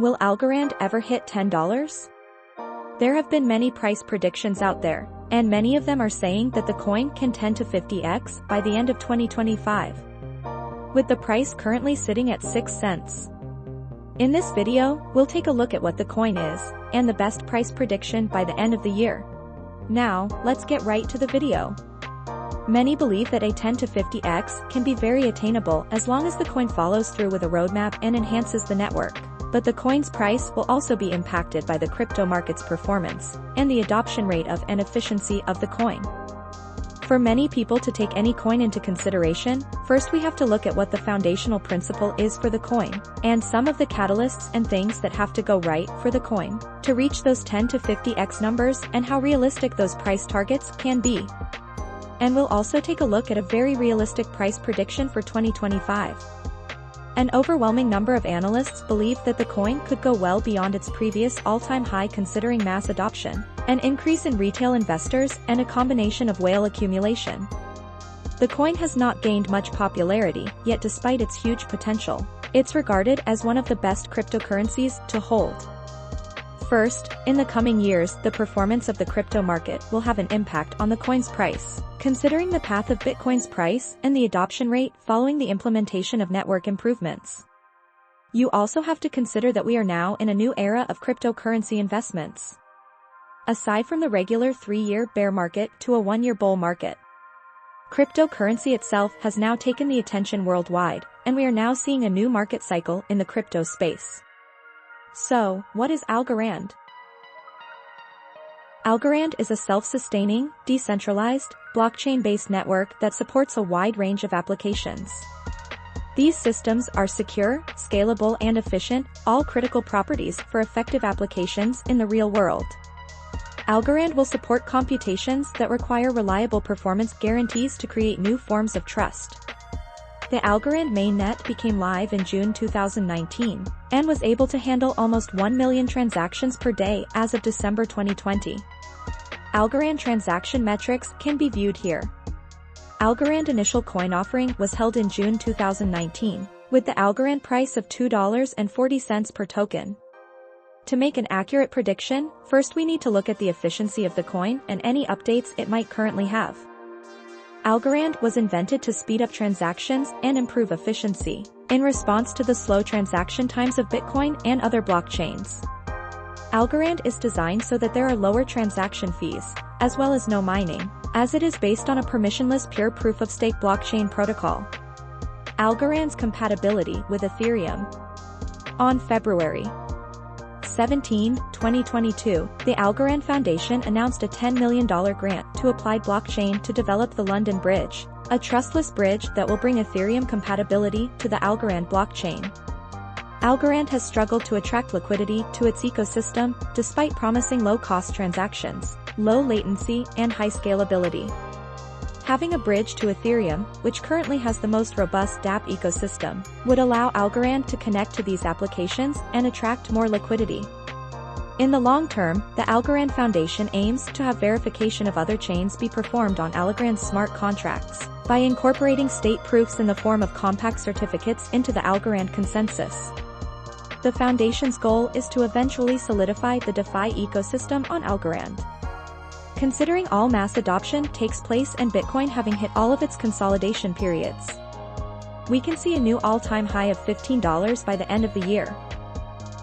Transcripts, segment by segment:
Will algorand ever hit $10? There have been many price predictions out there, and many of them are saying that the coin can 10 to 50x by the end of 2025. With the price currently sitting at 6 cents. In this video, we'll take a look at what the coin is, and the best price prediction by the end of the year. Now, let's get right to the video. Many believe that a 10 to 50x can be very attainable as long as the coin follows through with a roadmap and enhances the network. But the coin's price will also be impacted by the crypto market's performance, and the adoption rate of and efficiency of the coin. For many people to take any coin into consideration, first we have to look at what the foundational principle is for the coin, and some of the catalysts and things that have to go right for the coin to reach those 10 to 50x numbers and how realistic those price targets can be. And we'll also take a look at a very realistic price prediction for 2025. An overwhelming number of analysts believe that the coin could go well beyond its previous all-time high considering mass adoption, an increase in retail investors, and a combination of whale accumulation. The coin has not gained much popularity, yet despite its huge potential, it's regarded as one of the best cryptocurrencies to hold. First, in the coming years, the performance of the crypto market will have an impact on the coin's price, considering the path of Bitcoin's price and the adoption rate following the implementation of network improvements. You also have to consider that we are now in a new era of cryptocurrency investments. Aside from the regular 3-year bear market to a 1-year bull market, cryptocurrency itself has now taken the attention worldwide, and we are now seeing a new market cycle in the crypto space. So, what is algorand? Algorand is a self-sustaining, decentralized, blockchain-based network that supports a wide range of applications. These systems are secure, scalable, and efficient, all critical properties for effective applications in the real world. Algorand will support computations that require reliable performance guarantees to create new forms of trust. The Algorand mainnet became live in June 2019, and was able to handle almost 1 million transactions per day as of December 2020. Algorand transaction metrics can be viewed here. Algorand initial coin offering was held in June 2019, with the Algorand price of $2.40 per token. To make an accurate prediction, first we need to look at the efficiency of the coin and any updates it might currently have. Algorand was invented to speed up transactions and improve efficiency, in response to the slow transaction times of Bitcoin and other blockchains. Algorand is designed so that there are lower transaction fees, as well as no mining, as it is based on a permissionless pure proof-of-stake blockchain protocol. Algorand's compatibility with Ethereum. On February 17, 2022, the Algorand Foundation announced a $10 million grant to Applied Blockchain to develop the London Bridge, a trustless bridge that will bring Ethereum compatibility to the Algorand blockchain. Algorand has struggled to attract liquidity to its ecosystem, despite promising low-cost transactions, low latency, and high scalability. Having a bridge to Ethereum, which currently has the most robust dApp ecosystem, would allow Algorand to connect to these applications and attract more liquidity. In the long term, the Algorand Foundation aims to have verification of other chains be performed on Algorand's smart contracts, by incorporating state proofs in the form of compact certificates into the Algorand consensus. The Foundation's goal is to eventually solidify the DeFi ecosystem on Algorand. Considering all mass adoption takes place and Bitcoin having hit all of its consolidation periods, we can see a new all-time high of $15 by the end of the year.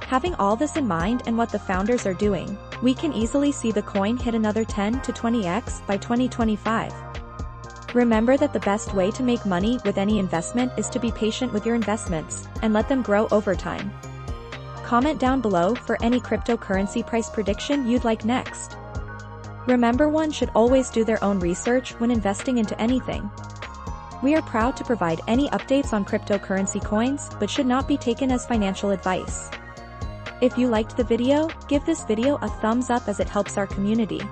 Having all this in mind and what the founders are doing, we can easily see the coin hit another 10 to 20x by 2025. Remember that the best way to make money with any investment is to be patient with your investments, and let them grow over time. Comment down below for any cryptocurrency price prediction you'd like next. Remember, one should always do their own research when investing into anything. We are proud to provide any updates on cryptocurrency coins, but should not be taken as financial advice. If you liked the video, give this video a thumbs up as it helps our community.